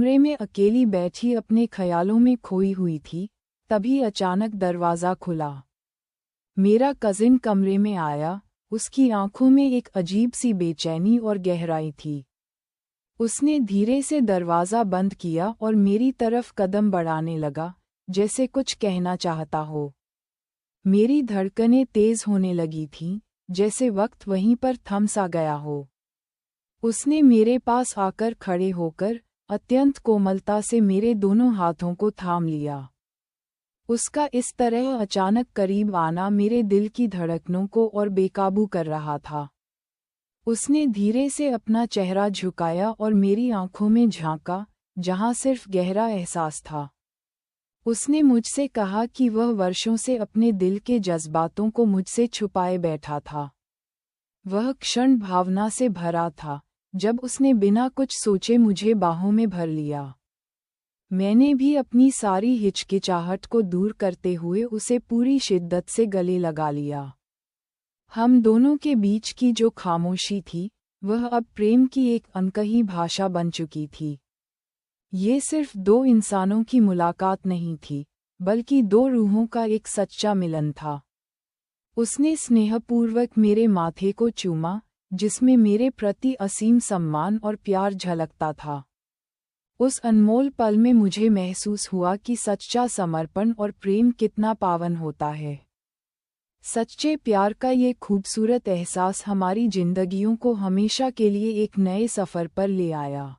कमरे में अकेली बैठी अपने ख्यालों में खोई हुई थी, तभी अचानक दरवाज़ा खुला। मेरा कज़िन कमरे में आया, उसकी आंखों में एक अजीब सी बेचैनी और गहराई थी। उसने धीरे से दरवाज़ा बंद किया और मेरी तरफ कदम बढ़ाने लगा, जैसे कुछ कहना चाहता हो। मेरी धड़कनें तेज़ होने लगी थीं, जैसे वक्त वहीं पर थम सा गया हो। उसने मेरे पास आकर खड़े होकर अत्यंत कोमलता से मेरे दोनों हाथों को थाम लिया। उसका इस तरह अचानक करीब आना मेरे दिल की धड़कनों को और बेकाबू कर रहा था। उसने धीरे से अपना चेहरा झुकाया और मेरी आंखों में झांका, जहां सिर्फ गहरा एहसास था। उसने मुझसे कहा कि वह वर्षों से अपने दिल के जज्बातों को मुझसे छुपाए बैठा था। वह क्षण भावना से भरा था, जब उसने बिना कुछ सोचे मुझे बाहों में भर लिया। मैंने भी अपनी सारी हिचकिचाहट को दूर करते हुए उसे पूरी शिद्दत से गले लगा लिया। हम दोनों के बीच की जो खामोशी थी, वह अब प्रेम की एक अनकही भाषा बन चुकी थी। ये सिर्फ दो इंसानों की मुलाकात नहीं थी, बल्कि दो रूहों का एक सच्चा मिलन था। उसने स्नेहपूर्वक मेरे माथे को चूमा, जिसमें मेरे प्रति असीम सम्मान और प्यार झलकता था। उस अनमोल पल में मुझे महसूस हुआ कि सच्चा समर्पण और प्रेम कितना पावन होता है। सच्चे प्यार का ये खूबसूरत एहसास हमारी जिंदगियों को हमेशा के लिए एक नए सफ़र पर ले आया।